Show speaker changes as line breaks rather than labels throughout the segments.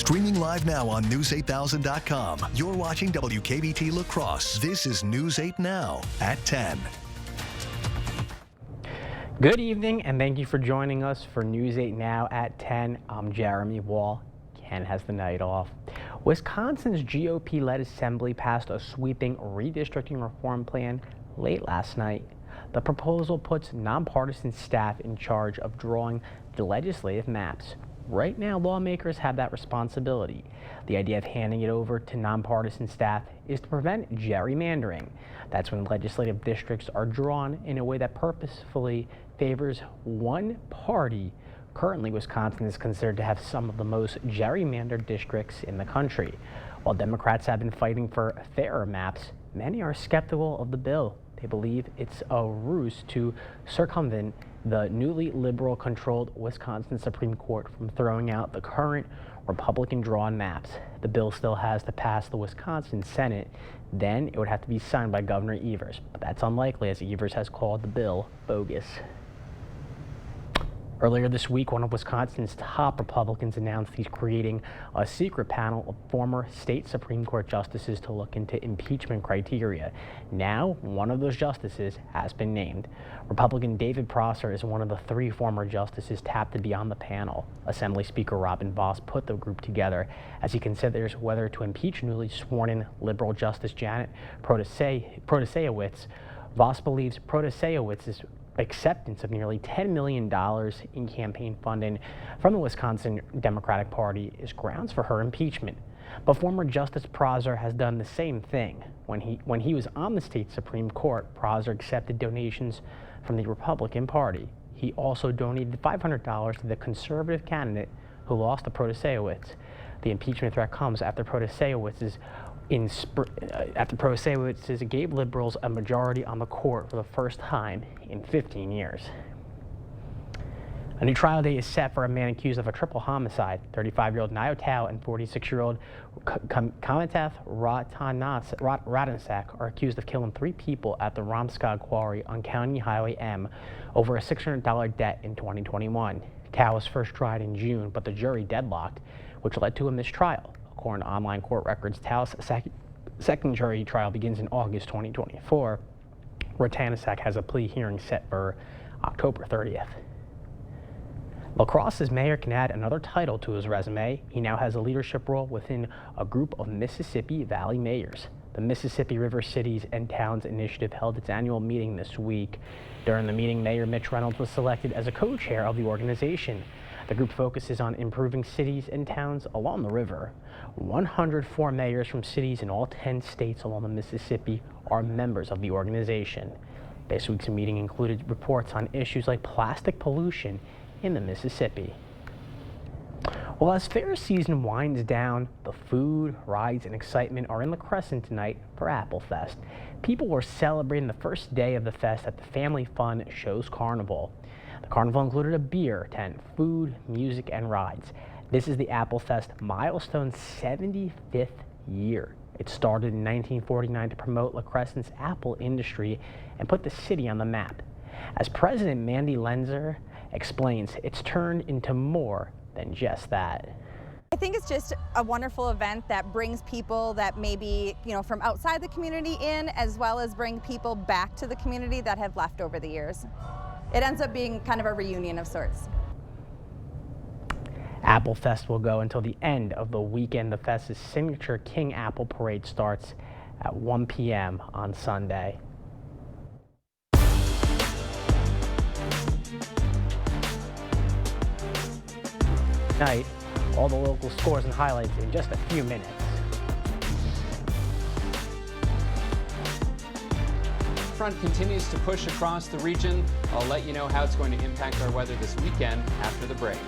Streaming live now on News8000.com. You're watching WKBT La Crosse. This is News 8 Now at 10.
Good evening, and thank you for joining us for News 8 Now at 10. I'm Jeremy Wall. Ken has the night off. Wisconsin's GOP-led assembly passed a sweeping redistricting reform plan late last night. The proposal puts nonpartisan staff in charge of drawing the legislative maps. Right now, lawmakers have that responsibility. The idea of handing it over to nonpartisan staff is to prevent gerrymandering. That's when legislative districts are drawn in a way that purposefully favors one party. Currently, Wisconsin is considered to have some of the most gerrymandered districts in the country. While Democrats have been fighting for fairer maps, many are skeptical of the bill. They believe it's a ruse to circumvent the newly liberal-controlled Wisconsin Supreme Court from throwing out the current Republican-drawn maps. The bill still has to pass the Wisconsin Senate. Then it would have to be signed by Governor Evers, but that's unlikely as Evers has called the bill bogus. Earlier this week, one of Wisconsin's top Republicans announced he's creating a secret panel of former state Supreme Court justices to look into impeachment criteria. Now, one of those justices has been named. Republican David Prosser is one of the 3 former justices tapped to be on the panel. Assembly Speaker Robin Vos put the group together as he considers whether to impeach newly sworn-in liberal Justice Janet Protasewicz. Vos believes Protasewicz's acceptance of nearly $10 million in campaign funding from the Wisconsin Democratic Party is grounds for her impeachment. But former Justice Prosser has done the same thing. When he was on the state Supreme Court, Prosser accepted donations from the Republican Party. He also donated $500 to the conservative candidate who lost to Protasewicz. The impeachment threat comes after Protasewicz gave liberals a majority on the court for the first time in 15 years. A new trial date is set for a man accused of a triple homicide. 35-year-old Nyo Tao and 46-year-old Kamatath Ratansak are accused of killing 3 people at the Romskog Quarry on County Highway M over a $600 debt in 2021. Tao was first tried in June, but the jury deadlocked, which led to a mistrial. According to online court records, Tao's second jury trial begins in August 2024. Ratansak has a plea hearing set for October 30th. La Crosse's mayor can add another title to his resume. He now has a leadership role within a group of Mississippi Valley mayors. The Mississippi River Cities and Towns Initiative held its annual meeting this week. During the meeting, Mayor Mitch Reynolds was selected as a co-chair of the organization. The group focuses on improving cities and towns along the river. 104 mayors from cities in all 10 states along the Mississippi are members of the organization. This week's meeting included reports on issues like plastic pollution in the Mississippi. Well, as fair season winds down, the food, rides, and excitement are in La Crescent tonight for Apple Fest. People were celebrating the first day of the fest at the Family Fun Shows Carnival. The carnival included a beer tent, food, music, and rides. This is the Apple Fest milestone 75th year. It started in 1949 to promote La Crescent's apple industry and put the city on the map. As President Mandy Lenzer explains, it's turned into more than just that.
I think it's just a wonderful event that brings people that maybe, from outside the community in, as well as bring people back to the community that have left over the years. It ends up being kind of a reunion of sorts.
Apple Fest will go until the end of the weekend. The fest's signature King Apple Parade starts at 1 p.m. on Sunday. Tonight, all the local scores and highlights in just a few minutes.
Front continues to push across the region. I'll let you know how it's going to impact our weather this weekend after the break.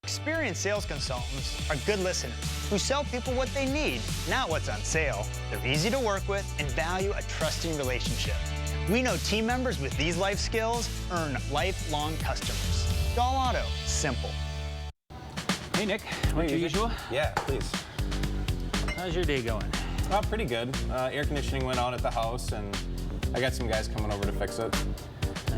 Experienced sales consultants are good listeners who sell people what they need, not what's on sale. They're easy to work with and value a trusting relationship. We know team members with these life skills earn lifelong customers. Dahl Auto, simple.
Hey Nick, what's your usual?
Yeah, please.
How's your day going?
Pretty good. Air conditioning went out at the house, and I got some guys coming over to fix it.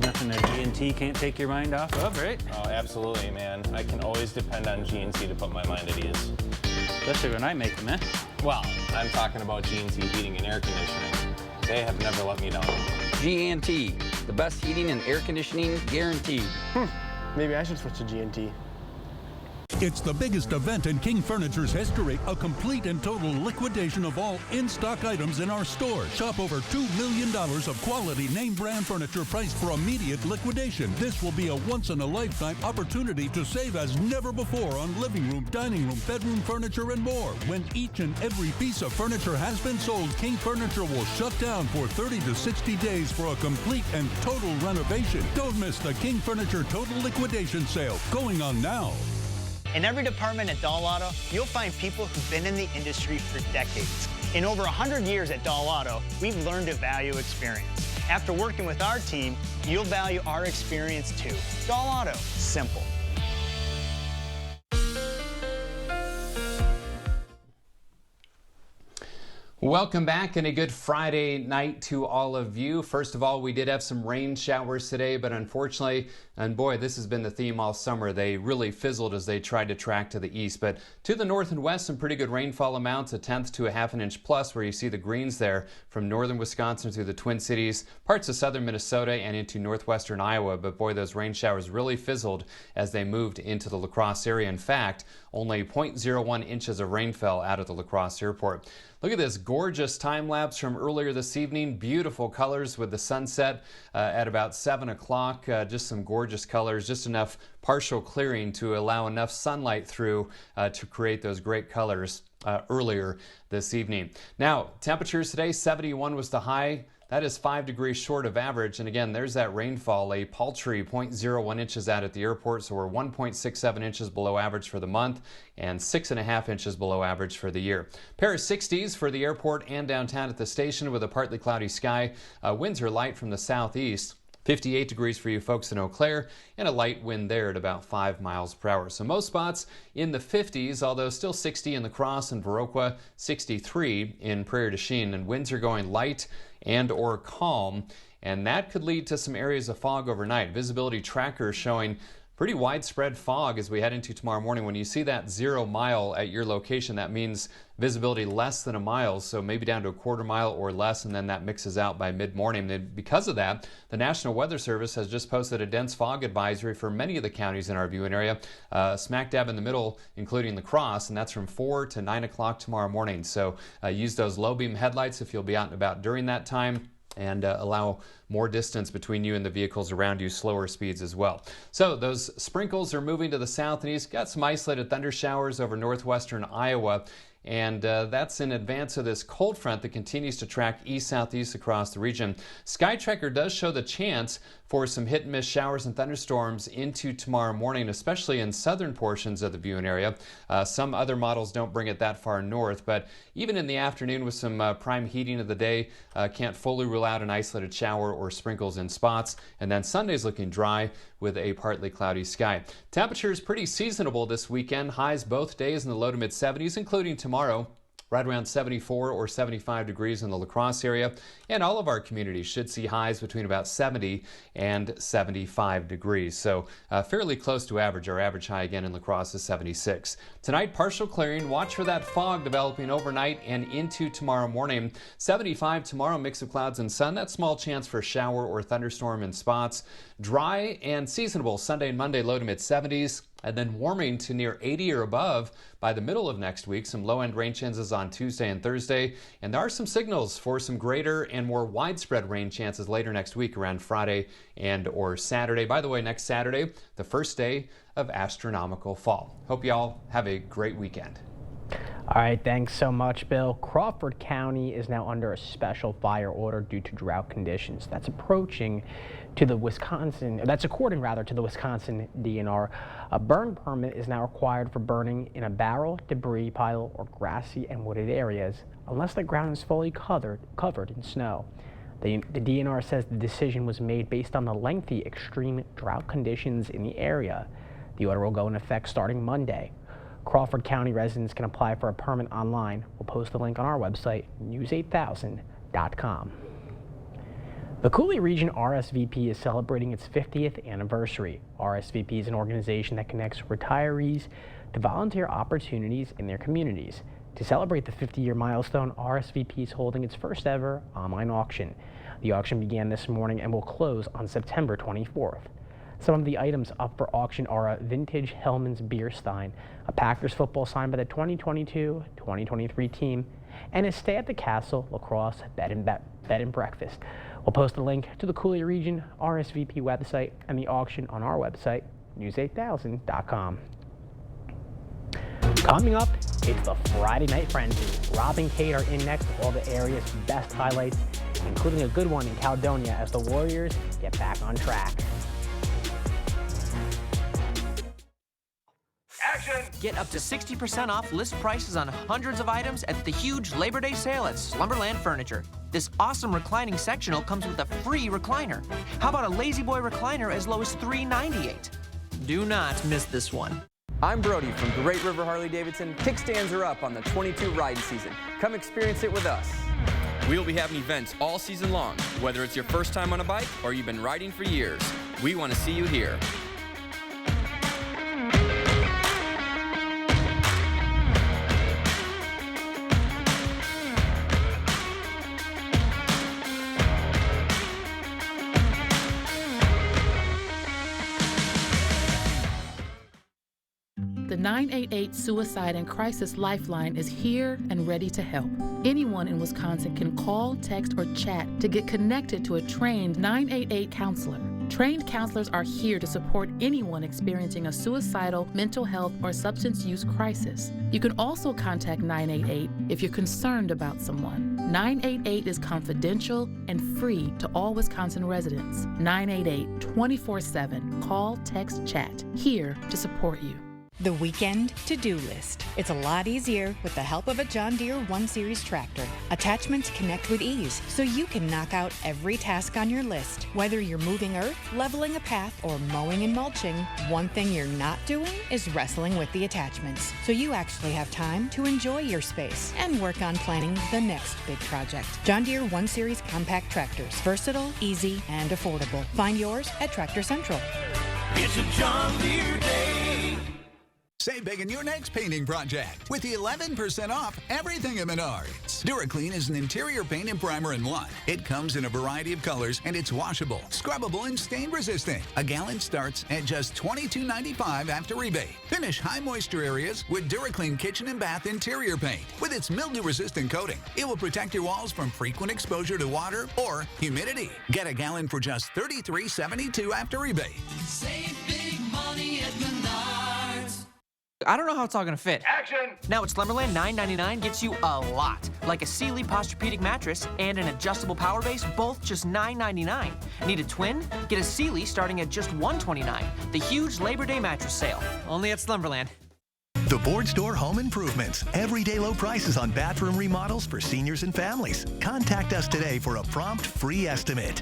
Nothing that G&T can't take your mind off of, right?
Oh, absolutely, man. I can always depend on G&T to put my mind at ease.
Especially when I make them, eh?
Well, I'm talking about G&T heating and air conditioning. They have never let me down.
G&T, the best heating and air conditioning guaranteed.
Maybe I should switch to G&T.
It's the biggest event in King Furniture's history, a complete and total liquidation of all in-stock items in our stores. Shop over $2 million of quality name brand furniture priced for immediate liquidation. This will be a once-in-a-lifetime opportunity to save as never before on living room, dining room, bedroom furniture, and more. When each and every piece of furniture has been sold, King Furniture will shut down for 30 to 60 days for a complete and total renovation. Don't miss the King Furniture Total Liquidation Sale, going on now.
In every department at Doll Auto, you'll find people who've been in the industry for decades. In over 100 years at Doll Auto, we've learned to value experience. After working with our team, you'll value our experience too. Doll Auto, simple.
Welcome back and a good Friday night to all of you. First of all, we did have some rain showers today, but unfortunately, and boy, this has been the theme all summer, they really fizzled as they tried to track to the east. But to the north and west, some pretty good rainfall amounts, a tenth to a half an inch plus, where you see the greens there from northern Wisconsin through the Twin Cities, parts of southern Minnesota, and into northwestern Iowa. But boy, those rain showers really fizzled as they moved into the La Crosse area. In fact, only 0.01 inches of rain fell out of the La Crosse airport. Look at this gorgeous time lapse from earlier this evening. Beautiful colors with the sunset at about 7 o'clock. Just some gorgeous colors, just enough partial clearing to allow enough sunlight through to create those great colors earlier this evening. Now, temperatures today, 71 was the high. That is 5 degrees short of average. And again, there's that rainfall, a paltry 0.01 inches out at the airport. So we're 1.67 inches below average for the month and 6.5 inches below average for the year. Pair of 60s for the airport and downtown at the station with a partly cloudy sky. Winds are light from the southeast. 58 degrees for you folks in Eau Claire, and a light wind there at about 5 miles per hour. So most spots in the 50s, although still 60 in La Crosse and Viroqua, 63 in Prairie du Chien, and winds are going light and or calm, and that could lead to some areas of fog overnight. Visibility tracker showing pretty widespread fog as we head into tomorrow morning. When you see that 0 mile at your location, that means visibility less than a mile, so maybe down to a quarter mile or less, and then that mixes out by mid-morning. And because of that, the National Weather Service has just posted a dense fog advisory for many of the counties in our viewing area, smack dab in the middle, including La Crosse, and that's from 4 to 9 o'clock tomorrow morning. So use those low beam headlights if you'll be out and about during that time, and allow more distance between you and the vehicles around you, slower speeds as well. So those sprinkles are moving to the south and east. Got some isolated thunder showers over northwestern Iowa. And that's in advance of this cold front that continues to track east-southeast across the region. Sky Tracker does show the chance for some hit-and-miss showers and thunderstorms into tomorrow morning, especially in southern portions of the viewing area. Some other models don't bring it that far north, but even in the afternoon with some prime heating of the day, can't fully rule out an isolated shower or sprinkles in spots. And then Sunday's looking dry with a partly cloudy sky. Temperatures pretty seasonable this weekend. Highs both days in the low to mid 70s, including tomorrow. Right around 74 or 75 degrees in the La Crosse area. And all of our communities should see highs between about 70 and 75 degrees. So fairly close to average. Our average high again in La Crosse is 76. Tonight, partial clearing. Watch for that fog developing overnight and into tomorrow morning. 75 tomorrow, mix of clouds and sun. That small chance for shower or thunderstorm in spots. Dry and seasonable Sunday and Monday, low to mid 70s. And then warming to near 80 or above by the middle of next week. Some low-end rain chances on Tuesday and Thursday. And there are some signals for some greater and more widespread rain chances later next week around Friday and or Saturday. By the way, next Saturday, the first day of astronomical fall. Hope you all have a great weekend.
All right, thanks so much, Bill. Crawford County is now under a special fire order due to drought conditions. That's according to the Wisconsin DNR. A burn permit is now required for burning in a barrel, debris pile, or grassy and wooded areas, unless the ground is fully covered in snow. The DNR says the decision was made based on the lengthy extreme drought conditions in the area. The order will go into effect starting Monday. Crawford County residents can apply for a permit online. We'll post the link on our website, news8000.com. The Cooley Region RSVP is celebrating its 50th anniversary. RSVP is an organization that connects retirees to volunteer opportunities in their communities. To celebrate the 50-year milestone, RSVP is holding its first ever online auction. The auction began this morning and will close on September 24th. Some of the items up for auction are a vintage Hellman's beer stein, a Packers football signed by the 2022-2023 team, and a Stay at the Castle lacrosse bed and breakfast. We'll post a link to the Cooley Region RSVP website and the auction on our website, news8000.com. Coming up, it's the Friday Night Frenzy. Rob and Kate are in next with all the area's best highlights, including a good one in Caledonia as the Warriors get back on track.
Action! Get up to 60% off list prices on hundreds of items at the huge Labor Day sale at Slumberland Furniture. This awesome reclining sectional comes with a free recliner. How about a Lazy Boy recliner as low as $398? Do not miss this one.
I'm Brody from Great River Harley-Davidson. Kickstands are up on the 22 riding season. Come experience it with us. We'll be having events all season long. Whether it's your first time on a bike or you've been riding for years, we want to see you here.
The 988 Suicide and Crisis Lifeline is here and ready to help. Anyone in Wisconsin can call, text, or chat to get connected to a trained 988 counselor. Trained counselors are here to support anyone experiencing a suicidal, mental health, or substance use crisis. You can also contact 988 if you're concerned about someone. 988 is confidential and free to all Wisconsin residents. 988 24/7. Call, text, chat. Here to support you.
The weekend to-do list. It's a lot easier with the help of a John Deere 1 Series tractor. Attachments connect with ease, so you can knock out every task on your list. Whether you're moving earth, leveling a path, or mowing and mulching, one thing you're not doing is wrestling with the attachments. So you actually have time to enjoy your space and work on planning the next big project. John Deere 1 Series compact tractors. Versatile, easy, and affordable. Find yours at Tractor Central.
It's a John Deere day.
Save big in your next painting project with the 11% off everything at Menards. DuraClean is an interior paint and primer in one. It comes in a variety of colors and it's washable, scrubbable, and stain resistant. A gallon starts at just $22.95 after rebate. Finish high moisture areas with DuraClean kitchen and bath interior paint. With its mildew resistant coating, it will protect your walls from frequent exposure to water or humidity. Get a gallon for just $33.72 after rebate.
Save big money at Menards.
I don't know how it's all gonna fit.
Action!
Now at Slumberland, $9.99 gets you a lot. Like a Sealy Posturepedic mattress and an adjustable power base, both just $9.99. Need a twin? Get a Sealy starting at just $129. The huge Labor Day mattress sale. Only at Slumberland.
The Board Store Home Improvements. Everyday low prices on bathroom remodels for seniors and families. Contact us today for a prompt free estimate.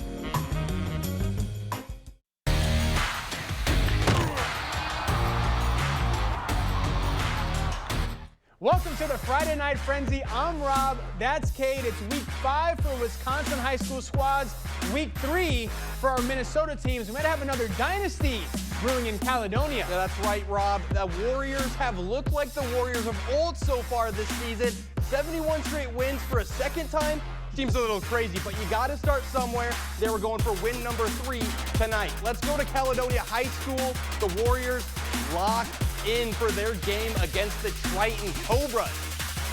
Welcome to the Friday Night Frenzy. I'm Rob, that's Kate. It's week 5 for Wisconsin high school squads, week 3 for our Minnesota teams. We might have another dynasty brewing in Caledonia.
Yeah, that's right, Rob. The Warriors have looked like the Warriors of old so far this season. 71 straight wins for a second time. Seems a little crazy, but you got to start somewhere. They were going for win number 3 tonight. Let's go to Caledonia High School. The Warriors locked in for their game against the Triton Cobras.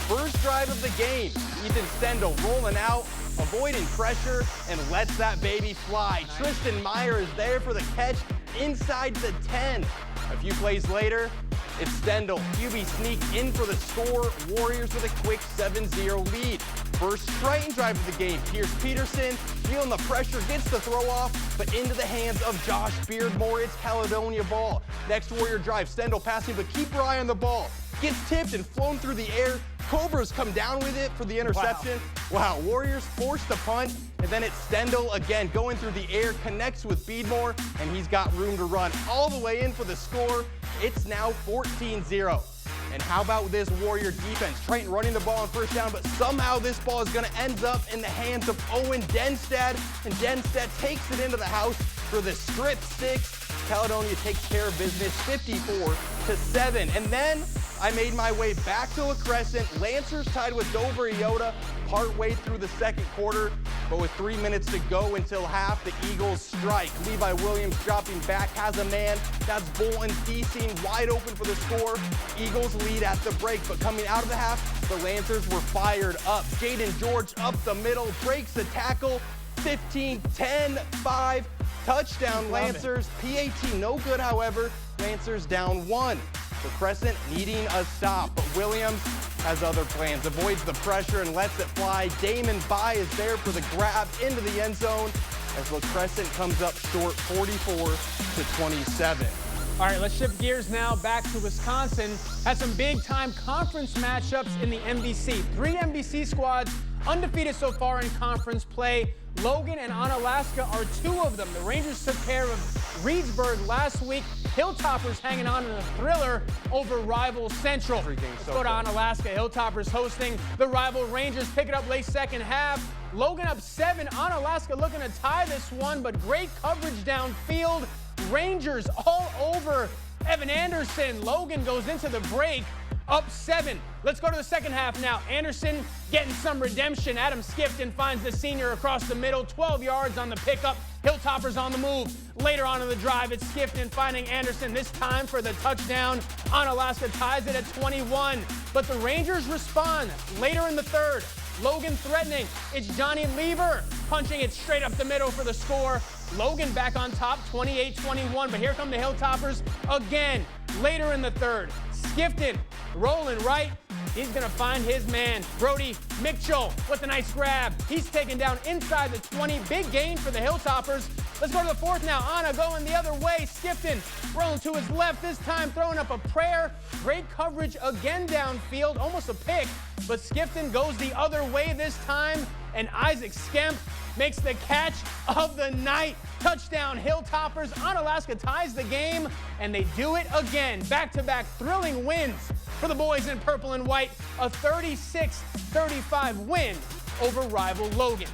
First drive of the game, Ethan Stendel rolling out, avoiding pressure, and lets that baby fly. Tristan Meyer is there for the catch inside the 10. A few plays later, it's Stendel. QB sneak in for the score. Warriors with a quick 7-0 lead. First Triton drive of the game. Pierce Peterson feeling the pressure, gets the throw off, but into the hands of Josh Beardmore. It's Caledonia ball. Next Warrior drive, Stendel passing, but keep your eye on the ball. Gets tipped and flown through the air. Cobras come down with it for the interception. Wow, Warriors forced the punt, and then it's Stendel again going through the air, connects with Beardmore, and he's got room to run all the way in for the score. It's now 14-0. And how about this Warrior defense? Triton running the ball on first down, but somehow this ball is going to end up in the hands of Owen Denstad, and Denstad takes it into the house for the strip 6. Caledonia takes care of business 54-7. And then I made my way back to La Crescent. Lancers tied with Dover Iota partway through the second quarter, but with 3 minutes to go until half, the Eagles strike. Levi Williams dropping back, has a man. That's Bolton Thiesing wide open for the score. Eagles lead at the break, but coming out of the half, the Lancers were fired up. Jaden George up the middle, breaks the tackle, 15, 10, 5, touchdown Lancers. PAT no good, however. Lancers down 1. The Crescent needing a stop, but Williams has other plans. Avoids the pressure and lets it fly. Damon Bai is there for the grab into the end zone as La Crescent comes up short 44-27.
All right, let's shift gears now back to Wisconsin. Had some big-time conference matchups in the MVC. 3 MVC squads undefeated so far in conference play. Logan and Onalaska are 2 of them. The Rangers took care of Reedsburg last week. Hilltoppers hanging on in a thriller over rival Central. Let's go to Onalaska. Hilltoppers hosting the rival Rangers. Pick it up late second half. Logan up 7. Onalaska looking to tie this one, but great coverage downfield. Rangers all over Evan Anderson. Logan goes into the break. Up 7. Let's go to the second half now. Anderson getting some redemption. Adam Skifton finds the senior across the middle. 12 yards on the pickup. Hilltoppers on the move. Later on in the drive, it's Skifton finding Anderson, this time for the touchdown. Onalaska ties it at 21. But the Rangers respond later in the third. Logan threatening. It's Johnny Lever punching it straight up the middle for the score. Logan back on top, 28-21. But here come the Hilltoppers again. Later in the third, Skifton rolling right. He's going to find his man, Brody Mitchell, with a nice grab. He's taken down inside the 20. Big gain for the Hilltoppers. Let's go to the fourth now. Anna going the other way. Skifton rolling to his left, this time throwing up a prayer. Great coverage again downfield, almost a pick. But Skifton goes the other way this time, and Isaac Skemp makes the catch of the night. Touchdown Hilltoppers. Onalaska ties the game, and they do it again. Back-to-back thrilling wins for the boys in purple and white. A 36-35 win over rival Logan.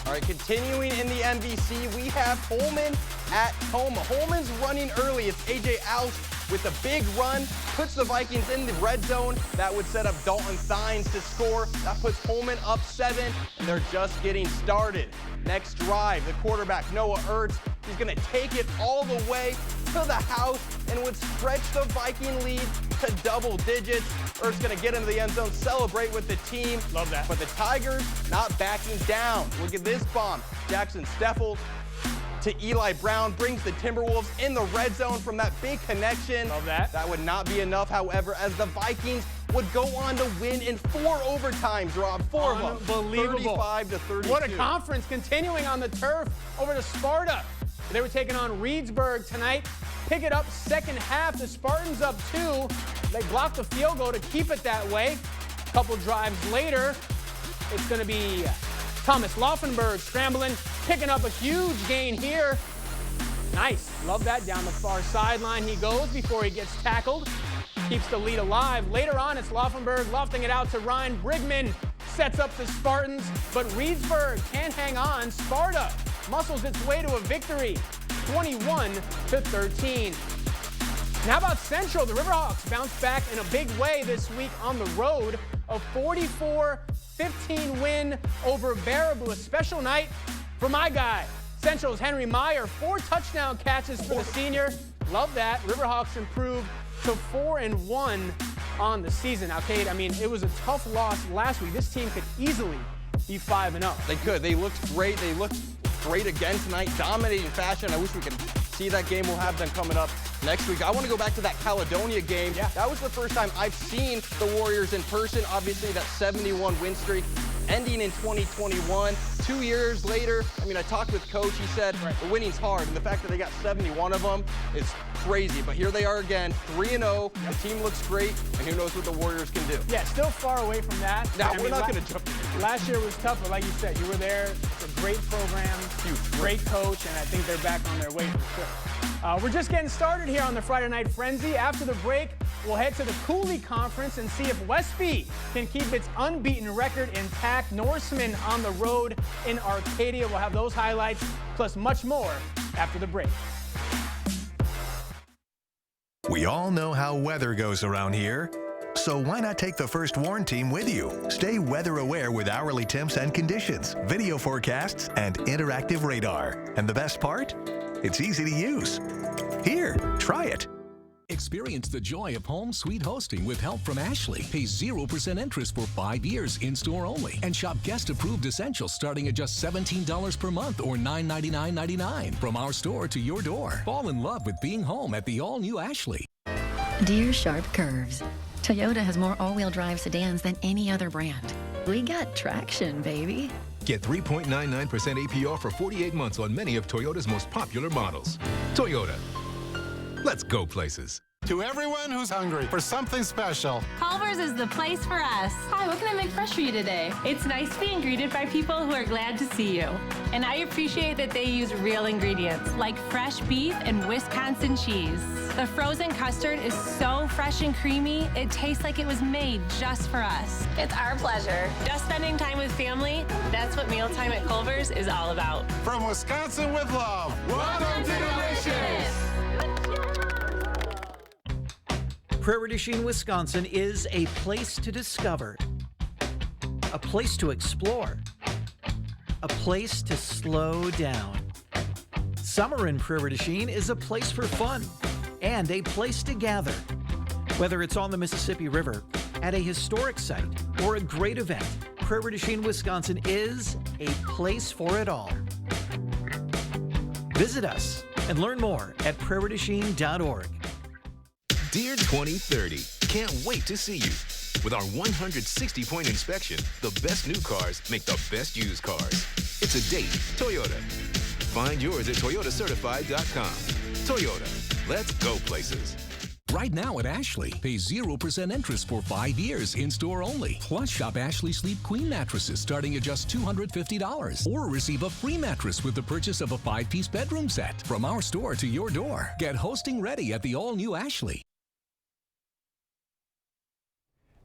All right, continuing in the MVC, we have Holman at Toma. Holman's running early. It's AJ Alst with a big run, puts the Vikings in the red zone. That would set up Dalton Thines to score. That puts Holman up 7, and they're just getting started. Next drive, the quarterback, Noah Ertz, he's going to take it all the way to the house and would stretch the Viking lead to double digits. Ertz going to get into the end zone, celebrate with the team.
Love that.
But the Tigers not backing down. Look at this bomb. Jackson Steffels to Eli Brown, brings the Timberwolves in the red zone from that big connection.
Love that.
That would not be enough, however, as the Vikings would go on to win in 4 overtimes, Rob. 4 of them.
Unbelievable.
35-32.
What a conference. Continuing on the turf over to Sparta. They were taking on Reedsburg tonight. Pick it up second half. The Spartans up 2. They blocked the field goal to keep it that way. A couple drives later, it's going to be Thomas Laufenberg scrambling, picking up a huge gain here. Nice. Love that. Down the far sideline he goes before he gets tackled. Keeps the lead alive. Later on, it's Laufenberg lofting it out to Ryan Brigman. Sets up the Spartans, but Reedsburg can't hang on. Sparta muscles its way to a victory, 21-13. Now how about Central? The Riverhawks bounced back in a big way this week on the road. A 44-15 win over Baraboo. A special night for my guy, Central's Henry Meyer. 4 touchdown catches for the senior. Love that. Riverhawks improved to 4-1 on the season. Now, Cade, I mean, it was a tough loss last week. This team could easily be 5-0.
They could. They looked great. They looked great again tonight, dominating fashion. I wish we could see that game. We'll have them coming up next week. I want to go back to that Caledonia game.
Yeah.
That was the first time I've seen the Warriors in person. Obviously, that 71 win streak ending in 2021. 2 years later, I mean, I talked with Coach. He said the winning's hard, and the fact that they got 71 of them is crazy. But here they are again, 3-0. The team looks great, and who knows what the Warriors can do.
Yeah, still far away from that.
Now, we're not going to jump into it.
Last year was tough, but like you said, you were there. It's a great program, great coach, and I think they're back on their way for sure. We're just getting started here on the Friday Night Frenzy. After the break, we'll head to the Cooley Conference and see if Westby can keep its unbeaten record intact. Norsemen on the road in Arcadia. We'll have those highlights, plus much more after the break.
We all know how weather goes around here. So why not take the First Warn team with you? Stay weather aware with hourly temps and conditions, video forecasts, and interactive radar. And the best part? It's easy to use. Here, try it.
Experience the joy of home sweet hosting with help from Ashley. Pay 0% interest for 5 years in-store only. And shop guest-approved essentials starting at just $17 per month or $9.99.99. From our store to your door. Fall in love with being home at the all-new Ashley.
Dear Sharp Curves, Toyota has more all-wheel drive sedans than any other brand. We got traction, baby.
Get 3.99% APR for 48 months on many of Toyota's most popular models. Toyota. Let's go places.
To everyone who's hungry for something special,
Culver's is the place for us. Hi, what can I make fresh for you today? It's nice being greeted by people who are glad to see you. And I appreciate that they use real ingredients, like fresh beef and Wisconsin cheese. The frozen custard is so fresh and creamy, it tastes like it was made just for us. It's our pleasure. Just spending time with family, that's what mealtime at Culver's is all about.
From Wisconsin with love, welcome to Delicious!
Prairie du Chien, Wisconsin is a place to discover, a place to explore, a place to slow down. Summer in Prairie du Chien is a place for fun and a place to gather. Whether it's on the Mississippi River, at a historic site, or a great event, Prairie du Chien, Wisconsin is a place for it all. Visit us and learn more at prairieduchien.org.
Dear 2030, can't wait to see you. With our 160-point inspection, the best new cars make the best used cars. It's a date, Toyota. Find yours at toyotacertified.com. Toyota, let's go places.
Right now at Ashley, pay 0% interest for 5 years in-store only. Plus, shop Ashley Sleep Queen mattresses starting at just $250. Or receive a free mattress with the purchase of a 5-piece bedroom set. From our store to your door. Get hosting ready at the all-new Ashley.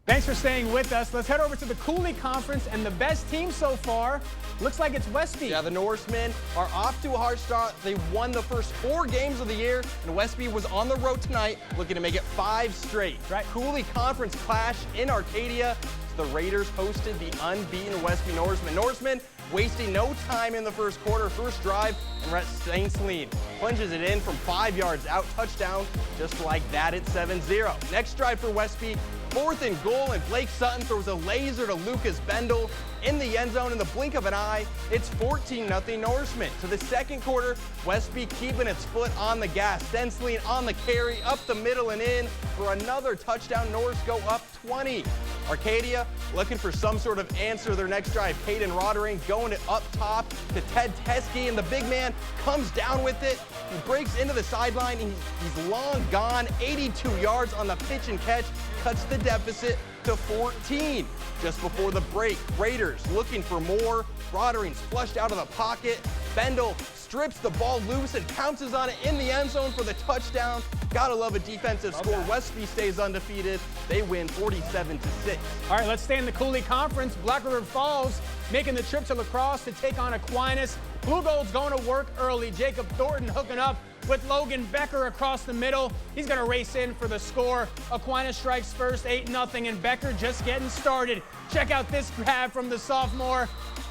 Thanks for staying with us. Let's head over to the Cooley Conference, and the best team so far looks like it's Westby.
Yeah, the Norsemen are off to a hard start. They won the first 4 games of the year, and Westby was on the road tonight, looking to make it 5 straight. Right. Cooley Conference clash in Arcadia. The Raiders hosted the unbeaten Westby Norsemen. Norsemen wasting no time in the first quarter. First drive, and Rhett Stainsleen plunges it in from 5 yards out. Touchdown, just like that at 7-0. Next drive for Westby. 4th and goal, and Blake Sutton throws a laser to Lucas Bendel in the end zone in the blink of an eye. It's 14-0 Norsemen. To the second quarter, Westby keeping its foot on the gas. Stensleen on the carry, up the middle and in for another touchdown. Norse go up 20. Arcadia looking for some sort of answer their next drive. Caden Roddering going it up top to Ted Teskey, and the big man comes down with it. He breaks into the sideline, and he's long gone. 82 yards on the pitch and catch, cuts the deficit to 14. Just before the break, Raiders looking for more. Roddering's flushed out of the pocket. Bendel strips the ball loose and pounces on it in the end zone for the touchdown. Gotta love a defensive score. Westby stays undefeated. They win 47-6.
All right, let's stay in the Cooley Conference. Black River Falls making the trip to La Crosse to take on Aquinas. Blue Gold's going to work early. Jacob Thornton hooking up with Logan Becker across the middle. He's going to race in for the score. Aquinas strikes first, 8-0, and Becker just getting started. Check out this grab from the sophomore.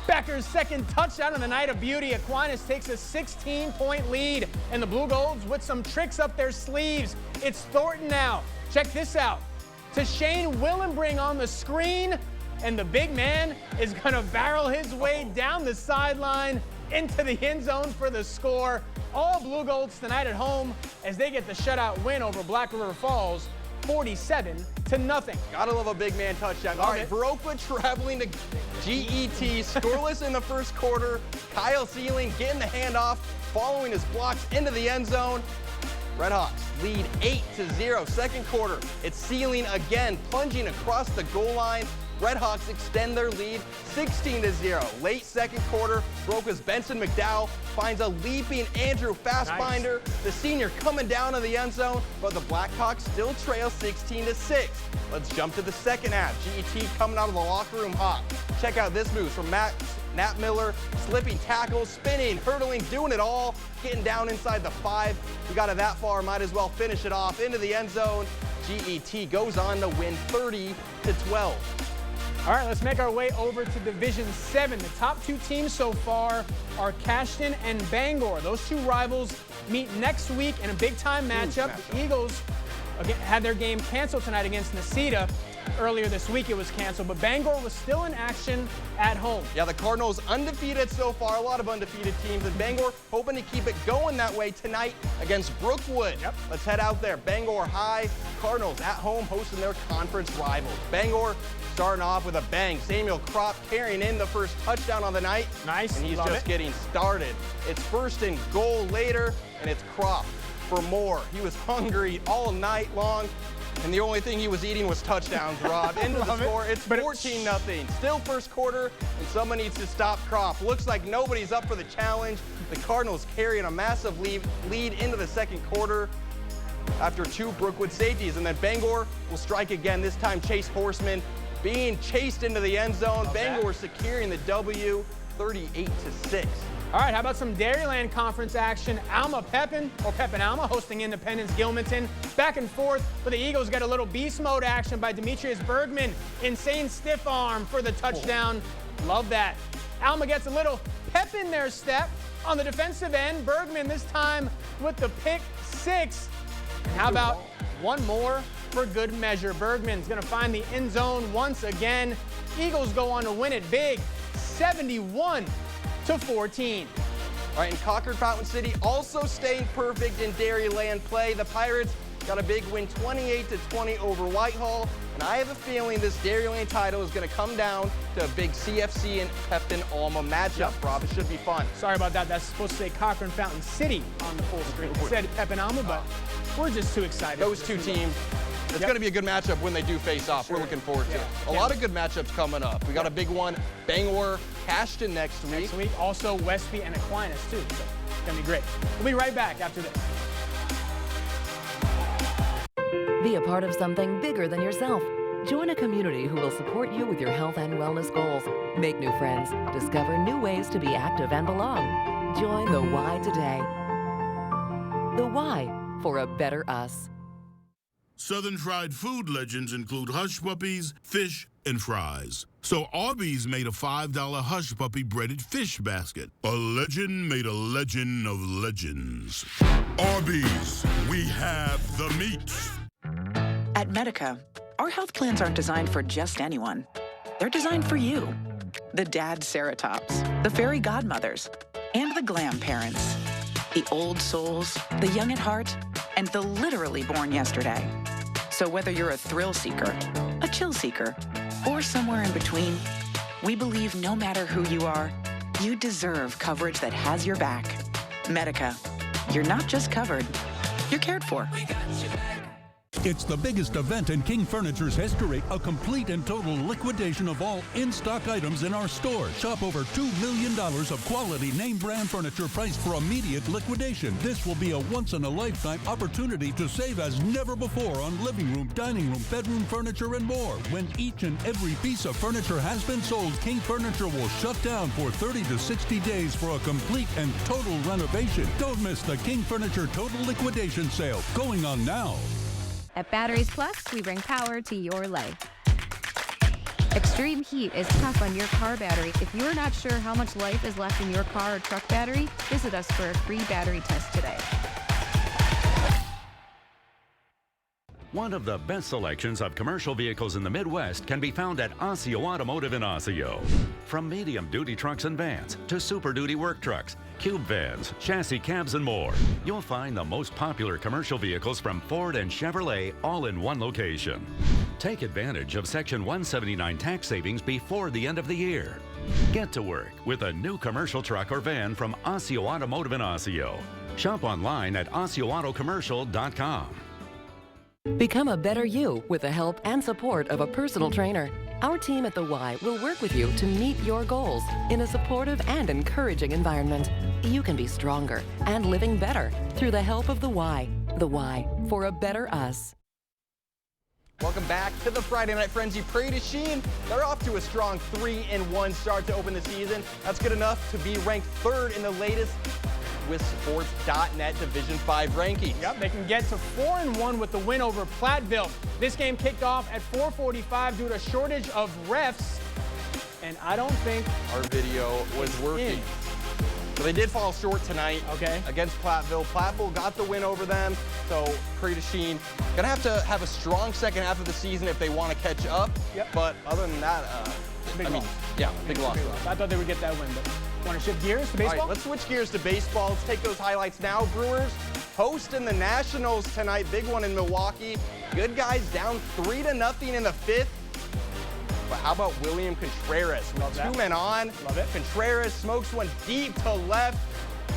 Becker's second touchdown of the night of beauty. Aquinas takes a 16-point lead, and the Blue Golds with some tricks up their sleeves. It's Thornton now. Check this out. To Shane Willenbring on the screen, and the big man is going to barrel his way down the sideline into the end zone for the score. All Blue Golds tonight at home as they get the shutout win over Black River Falls, 47-0.
Gotta love a big man touchdown. All right, Baroka traveling to GET, scoreless in the first quarter. Kyle Sealing getting the handoff, following his blocks into the end zone. Redhawks lead 8-0. Second quarter, it's Sealing again, plunging across the goal line. Redhawks extend their lead 16-0. Late second quarter, Broca's Benson McDowell finds a leaping Andrew Fastbinder. Nice. The senior coming down in the end zone, but the Blackhawks still trail 16-6. Let's jump to the second half. GET coming out of the locker room hot. Check out this move from Nat Miller, slipping tackles, spinning, hurdling, doing it all, getting down inside the 5. We got it that far, might as well finish it off into the end zone. GET goes on to win 30-12.
All right, let's make our way over to Division 7. The top 2 teams so far are Cashton and Bangor. Those 2 rivals meet next week in a big-time matchup. The Eagles had their game canceled tonight against Necedah. Earlier this week it was canceled, but Bangor was still in action at home.
Yeah, the Cardinals undefeated so far, a lot of undefeated teams, and Bangor hoping to keep it going that way tonight against Brookwood. Yep. Let's head out there. Bangor High, Cardinals at home hosting their conference rivals. Bangor starting off with a bang. Samuel Kropp carrying in the first touchdown on the night.
Nice.
And he's just getting started. It's first and goal later, and it's Kropp for more. He was hungry all night long, and the only thing he was eating was touchdowns, Rob. Into the score, it's 14-0. Still first quarter, and someone needs to stop Kropp. Looks like nobody's up for the challenge. The Cardinals carrying a massive lead into the second quarter after 2 Brookwood safeties, and then Bangor will strike again, this time Chase Horseman being chased into the end zone. Bangor securing the W, 38-6.
All right, how about some Dairyland Conference action? Pepin Alma hosting Independence Gilmanton. Back and forth, but the Eagles get a little beast mode action by Demetrius Bergman. Insane stiff arm for the touchdown. Love that. Alma gets a little pep in their step on the defensive end. Bergman this time with the pick 6. And how about one more for good measure? Bergman's going to find the end zone once again. Eagles go on to win it big, 71-14.
All right, and Concord Fountain City also staying perfect in Dairyland play. The Pirates got a big win, 28-20 over Whitehall. And I have a feeling this Dairyland title is going to come down to a big CFC and Pepin Alma matchup, Rob. It should be fun.
Sorry about that. That's supposed to say Cochran Fountain City on the full screen. It said Pepin Alma, but we're just too excited.
Those 2 teams. It's going to be a good matchup when they do face off. We're looking forward to it. A lot of good matchups coming up. We got a big one, Bangor, Cashton next week.
Also Westby and Aquinas, too. So it's going to be great. We'll be right back after this.
Be a part of something bigger than yourself. Join a community who will support you with your health and wellness goals. Make new friends. Discover new ways to be active and belong. Join the Y today. The Y for a better us.
Southern fried food legends include Hush Puppies, fish, and fries. So Arby's made a $5 Hush Puppy breaded fish basket. A legend made a legend of legends. Arby's, we have the meats.
At Medica, our health plans aren't designed for just anyone. They're designed for you. The dad Ceratops, the fairy godmothers, and the glam parents. The old souls, the young at heart, and the literally born yesterday. So whether you're a thrill seeker, a chill seeker, or somewhere in between, we believe no matter who you are, you deserve coverage that has your back. Medica, you're not just covered, you're cared for. We got your back.
It's the biggest event in King Furniture's history, a complete and total liquidation of all in-stock items in our store. Shop over $2 million of quality name brand furniture priced for immediate liquidation. This will be a once-in-a-lifetime opportunity to save as never before on living room, dining room, bedroom furniture, and more. When each and every piece of furniture has been sold, King Furniture will shut down for 30 to 60 days for a complete and total renovation. Don't miss the King Furniture Total Liquidation Sale going on now.
At Batteries Plus, we bring power to your life. Extreme heat is tough on your car battery. If you're not sure how much life is left in your car or truck battery, visit us for a free battery test today.
One of the best selections of commercial vehicles in the Midwest can be found at Osseo Automotive in Osseo. From medium-duty trucks and vans to super-duty work trucks, cube vans, chassis cabs, and more, you'll find the most popular commercial vehicles from Ford and Chevrolet all in one location. Take advantage of Section 179 tax savings before the end of the year. Get to work with a new commercial truck or van from Osseo Automotive in Osseo. Shop online at OsseoAutoCommercial.com.
Become a better you with the help and support of a personal trainer. Our team at the Y will work with you to meet your goals in a supportive and encouraging environment. You can be stronger and living better through the help of the Y. The Y, for a better us.
Welcome back to the Friday Night Frenzy. Prairie du Chien, they're off to a strong 3-1 start to open the season. That's good enough to be ranked 3rd in the latest WisSports.net Division 5 rankings.
Yep, they can get to 4-1 with the win over Platteville. This game kicked off at 4:45 due to a shortage of refs, and I don't think
our video was working. So they did fall short tonight against Platteville. Platteville got the win over them, so Prairie du Chien gonna have to have a strong second half of the season if they want to catch up.
Yep.
But other than that,
big loss.
Big loss.
I thought they would get that win, but want to shift gears to baseball?
All right, let's switch gears to baseball. Let's take those highlights now. Brewers hosting the Nationals tonight. Big one in Milwaukee. Good guys down 3-0 in the 5th. But how about William Contreras? With 2 men on.
Love it.
Contreras smokes one deep to left.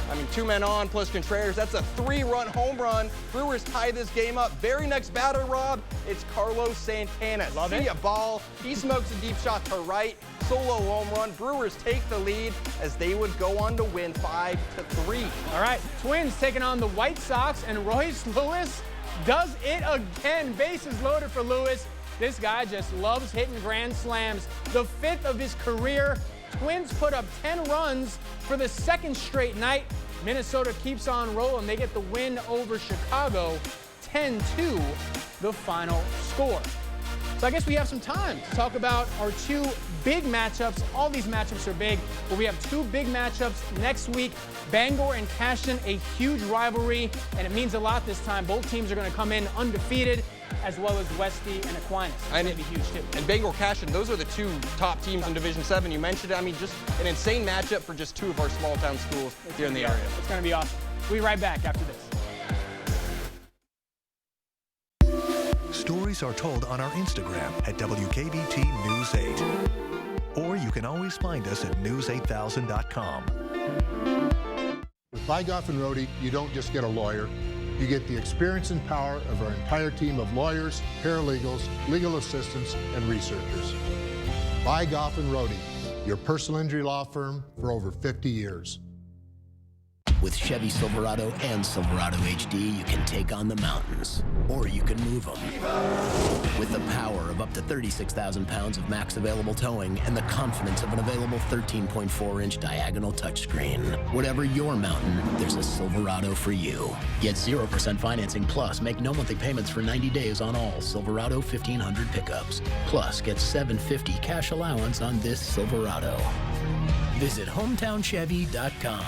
I mean, 2 men on plus Contreras. That's a 3-run home run. Brewers tie this game up. Very next batter, Rob, it's Carlos Santana.
Love
See
it.
a ball. He smokes a deep shot to right. Solo home run. Brewers take the lead as they would go on to win 5-3.
All right, Twins taking on the White Sox, and Royce Lewis does it again. Bases loaded for Lewis. This guy just loves hitting grand slams. The 5th of his career. Twins put up 10 runs for the 2nd straight night. Minnesota keeps on rolling. They get the win over Chicago, 10-2, the final score. So I guess we have some time to talk about our 2 big matchups. All these matchups are big, but we have 2 big matchups next week. Bangor and Caston, a huge rivalry, and it means a lot this time. Both teams are going to come in undefeated, as well as Westy and Aquinas. It's going to be huge, too.
And Bangor Caston, those are the 2 top teams in Division 7. You mentioned it. I mean, just an insane matchup for just 2 of our small town schools here in the area.
It's going to be awesome. We'll be right back after this.
Stories are told on our Instagram at WKBT News 8. Or you can always find us at news8000.com.
With Bygoff and Rohde, you don't just get a lawyer. You get the experience and power of our entire team of lawyers, paralegals, legal assistants, and researchers. Bygoff and Rohde, your personal injury law firm for over 50 years.
With Chevy Silverado and Silverado HD, you can take on the mountains, or you can move them. With the power of up to 36,000 pounds of max available towing and the confidence of an available 13.4-inch diagonal touchscreen. Whatever your mountain, there's a Silverado for you. Get 0% financing plus make no monthly payments for 90 days on all Silverado 1500 pickups. Plus, get $750 cash allowance on this Silverado. Visit HometownChevy.com.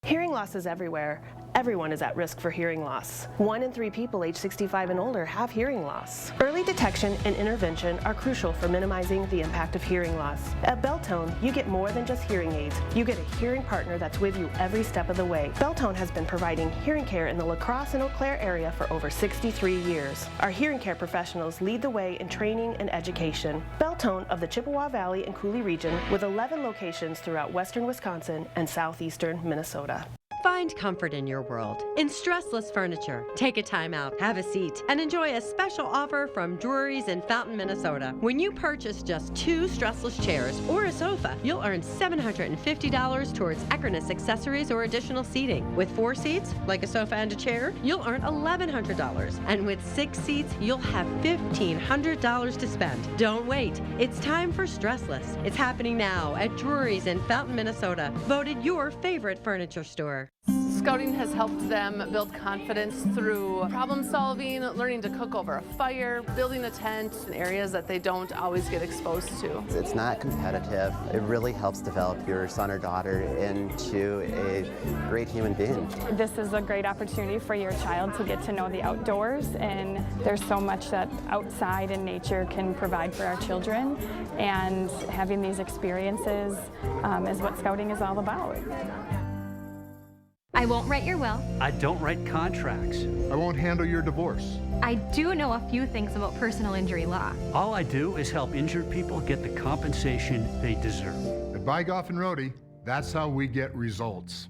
Hearing loss is everywhere. Everyone is at risk for hearing loss. 1 in 3 people age 65 and older have hearing loss. Early detection and intervention are crucial for minimizing the impact of hearing loss. At Beltone, you get more than just hearing aids. You get a hearing partner that's with you every step of the way. Beltone has been providing hearing care in the La Crosse and Eau Claire area for over 63 years. Our hearing care professionals lead the way in training and education. Beltone of the Chippewa Valley and Coulee region with 11 locations throughout western Wisconsin and southeastern Minnesota.
Find comfort in your world in Stressless Furniture. Take a time out, have a seat, and enjoy a special offer from Drury's in Fountain, Minnesota. When you purchase just 2 Stressless chairs or a sofa, you'll earn $750 towards Eckerness accessories or additional seating. With 4 seats, like a sofa and a chair, you'll earn $1,100. And with 6 seats, you'll have $1,500 to spend. Don't wait. It's time for Stressless. It's happening now at Drury's in Fountain, Minnesota. Voted your favorite furniture store.
Scouting has helped them build confidence through problem solving, learning to cook over a fire, building a tent in areas that they don't always get exposed to.
It's not competitive. It really helps develop your son or daughter into a great human being.
This is a great opportunity for your child to get to know the outdoors, and there's so much that outside and nature can provide for our children, and having these experiences is what Scouting is all about.
I won't write your will.
I don't write contracts.
I won't handle your divorce.
I do know a few things about personal injury law.
All I do is help injured people get the compensation they deserve.
At Bygoff and Rohde, that's how we get results.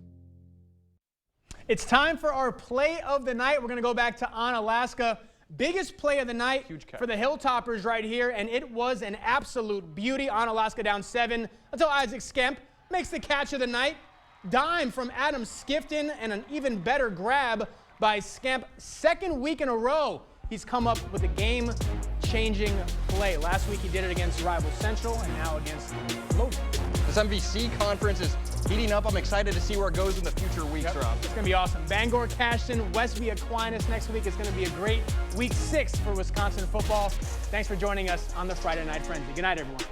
It's time for our play of the night. We're going to go back to Onalaska. Biggest play of the night for the Hilltoppers right here, and it was an absolute beauty. On Alaska down 7 until Isaac Skemp makes the catch of the night. Dime from Adam Skifton and an even better grab by Skemp. Second week in a row, he's come up with a game-changing play. Last week he did it against rival Central and now against Logan.
This MVC conference is heating up. I'm excited to see where it goes in the future weeks, Rob.
It's going to be awesome. Bangor Cashton, Westby Aquinas next week. It's going to be a great week 6 for Wisconsin football. Thanks for joining us on the Friday Night Frenzy. Good night, everyone.